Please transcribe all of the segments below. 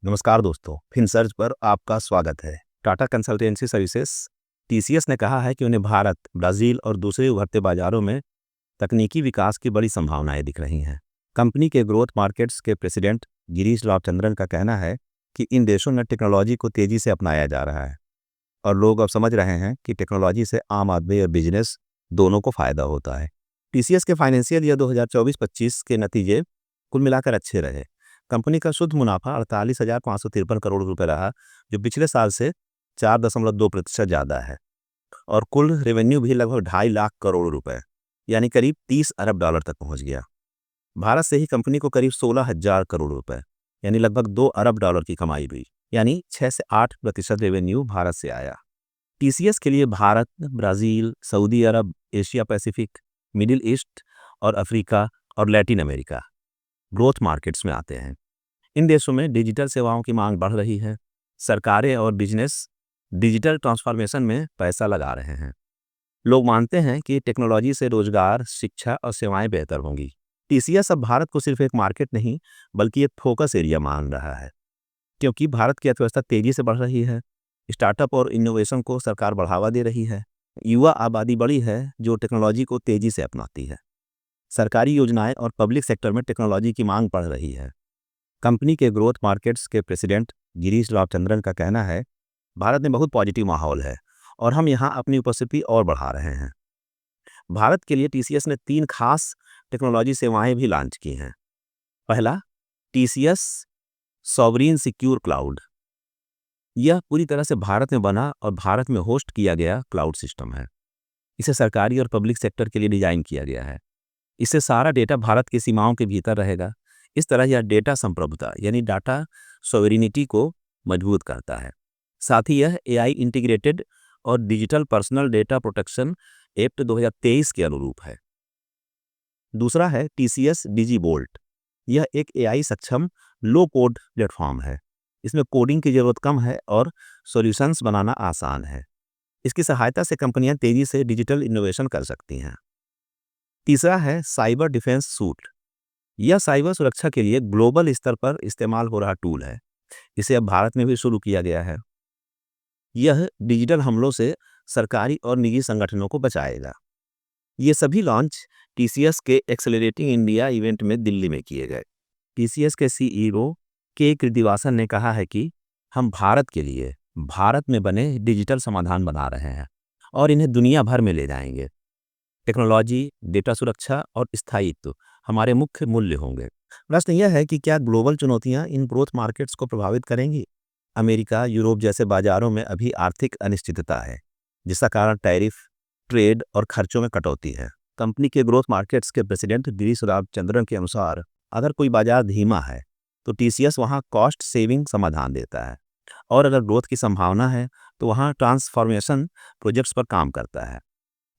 नमस्कार दोस्तों, फिनसर्च पर आपका स्वागत है। टाटा कंसल्टेंसी सर्विसेज टीसीएस ने कहा है कि उन्हें भारत, ब्राज़ील और दूसरे उभरते बाजारों में तकनीकी विकास की बड़ी संभावनाएं दिख रही हैं। कंपनी के ग्रोथ मार्केट्स के प्रेसिडेंट गिरीश रामचंद्रन का कहना है कि इन देशों में टेक्नोलॉजी को तेजी से अपनाया जा रहा है और लोग अब समझ रहे हैं कि टेक्नोलॉजी से आम आदमी और बिजनेस दोनों को फायदा होता है। टीसीएस के फाइनेंशियल ईयर 2024-25 के नतीजे कुल मिलाकर अच्छे रहे। कंपनी का शुद्ध मुनाफा 48,553 करोड़ रुपए रहा, जो पिछले साल से 4.2% ज़्यादा है, और कुल रेवेन्यू भी लगभग 2.5 लाख करोड़ रुपए यानी करीब 30 अरब डॉलर तक पहुंच गया। भारत से ही कंपनी को करीब 16,000 करोड़ रुपए यानी लगभग 2 अरब डॉलर की कमाई हुई, यानी 6 से 8% रेवेन्यू भारत से आया। टीसीएस के लिए भारत, ब्राज़ील, सऊदी अरब, एशिया पैसिफिक, मिडिल ईस्ट और अफ्रीका और लैटिन अमेरिका ग्रोथ मार्केट्स में आते हैं। इन देशों में डिजिटल सेवाओं की मांग बढ़ रही है। सरकारें और बिजनेस डिजिटल ट्रांसफॉर्मेशन में पैसा लगा रहे हैं। लोग मानते हैं कि टेक्नोलॉजी से रोजगार, शिक्षा और सेवाएं बेहतर होंगी। टीसीएस अब भारत को सिर्फ एक मार्केट नहीं बल्कि एक फोकस एरिया मान रहा है, क्योंकि भारत की अर्थव्यवस्था तेजी से बढ़ रही है। स्टार्टअप और इनोवेशन को सरकार बढ़ावा दे रही है। युवा आबादी बड़ी है जो टेक्नोलॉजी को तेजी से अपनाती है। सरकारी योजनाएं और पब्लिक सेक्टर में टेक्नोलॉजी की मांग बढ़ रही है। कंपनी के ग्रोथ मार्केट्स के प्रेसिडेंट गिरीश रामचंद्रन का कहना है, भारत में बहुत पॉजिटिव माहौल है और हम यहाँ अपनी उपस्थिति और बढ़ा रहे हैं। भारत के लिए टीसीएस ने 3 खास टेक्नोलॉजी सेवाएं भी लॉन्च की हैं। पहला, टीसीएस सॉवरीन सिक्योर क्लाउड। यह पूरी तरह से भारत में बना और भारत में होस्ट किया गया क्लाउड सिस्टम है। इसे सरकारी और पब्लिक सेक्टर के लिए डिजाइन किया गया है। इससे सारा डेटा भारत की सीमाओं के भीतर रहेगा। इस तरह यह डेटा संप्रभुता यानी डाटा सॉवरेनिटी को मजबूत करता है। साथ ही यह एआई इंटीग्रेटेड और digital personal data protection act 2023 के अनुरूप है। दूसरा है टीसीएस डिजीबोल्ट। यह एक एआई सक्षम लो कोड प्लेटफॉर्म है। इसमें कोडिंग की जरूरत कम है और सॉल्यूशंस बनाना आसान है। इसकी सहायता से कंपनियां तेजी से डिजिटल इनोवेशन कर सकती हैं। तीसरा है साइबर डिफेंस सूट। यह साइबर सुरक्षा के लिए ग्लोबल स्तर पर इस्तेमाल हो रहा टूल है। इसे अब भारत में भी शुरू किया गया है। यह डिजिटल हमलों से सरकारी और निजी संगठनों को बचाएगा। ये सभी लॉन्च टीसीएस के एक्सेलरेटिंग इंडिया इवेंट में दिल्ली में किए गए। टीसीएस के सीईओ के कृतिवासन ने कहा है कि हम भारत के लिए भारत में बने डिजिटल समाधान बना रहे हैं और इन्हें दुनिया भर में ले जाएंगे। टेक्नोलॉजी, डेटा सुरक्षा और स्थायित्व हमारे मुख्य मूल्य होंगे। प्रश्न यह है कि क्या ग्लोबल चुनौतियां इन ग्रोथ मार्केट्स को प्रभावित करेंगी? अमेरिका, यूरोप जैसे बाजारों में अभी आर्थिक अनिश्चितता है, जिसका कारण टैरिफ, ट्रेड और खर्चों में कटौती है। कंपनी के ग्रोथ मार्केट्स के प्रेसिडेंट गिरीश रामचंद्रन के अनुसार अगर कोई बाजार धीमा है तो टीसीएस वहां कॉस्ट सेविंग समाधान देता है, और अगर ग्रोथ की संभावना है तो वहां ट्रांसफॉर्मेशन प्रोजेक्ट्स पर काम करता है।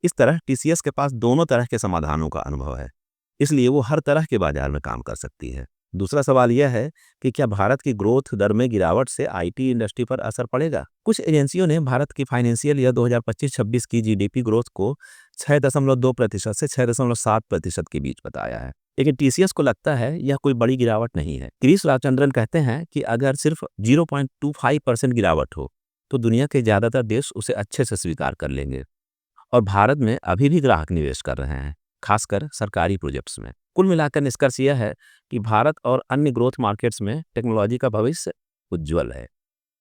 इस तरह टीसीएस के पास दोनों तरह के समाधानों का अनुभव है, इसलिए वो हर तरह के बाजार में काम कर सकती है। दूसरा सवाल यह है कि क्या भारत की ग्रोथ दर में गिरावट से आईटी इंडस्ट्री पर असर पड़ेगा? कुछ एजेंसियों ने भारत की फाइनेंशियल ईयर 2025-26 की जीडीपी ग्रोथ को 6.2% से 6.7% के बीच बताया है, लेकिन टीसीएस को लगता है यह कोई बड़ी गिरावट नहीं है। गिरीश रामचंद्रन कहते हैं कि अगर सिर्फ 0.25% गिरावट हो तो दुनिया के ज्यादातर देश उसे अच्छे से स्वीकार कर लेंगे, और भारत में अभी भी ग्राहक निवेश कर रहे हैं, खासकर सरकारी प्रोजेक्ट्स में। कुल मिलाकर निष्कर्ष यह है कि भारत और अन्य ग्रोथ मार्केट्स में टेक्नोलॉजी का भविष्य उज्जवल है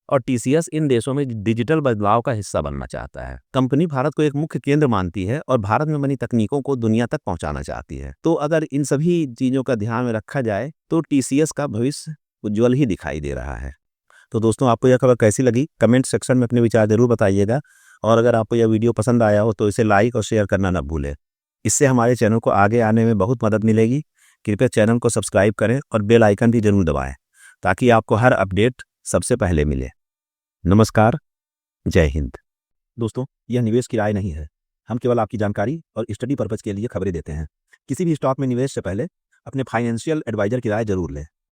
और टीसीएस इन देशों में डिजिटल बदलाव का हिस्सा बनना चाहता है। कंपनी भारत को एक मुख्य केंद्र मानती है और भारत में बनी तकनीकों को दुनिया तक पहुंचाना चाहती है। तो अगर इन सभी चीजों का ध्यान में रखा जाए तो टीसीएस का भविष्य उज्जवल ही दिखाई दे रहा है। तो दोस्तों, आपको यह खबर कैसी लगी कमेंट सेक्शन में अपने विचार जरूर बताइएगा, और अगर आपको यह वीडियो पसंद आया हो तो इसे लाइक और शेयर करना न भूलें। इससे हमारे चैनल को आगे आने में बहुत मदद मिलेगी। कृपया चैनल को सब्सक्राइब करें और बेल आइकन भी जरूर दबाएं ताकि आपको हर अपडेट सबसे पहले मिले। नमस्कार, जय हिंद। दोस्तों, यह निवेश की राय नहीं है। हम केवल आपकी जानकारी और स्टडी पर्पज के लिए खबरें देते हैं। किसी भी स्टॉक में निवेश से पहले अपने फाइनेंशियल एडवाइजर की राय जरूर लें।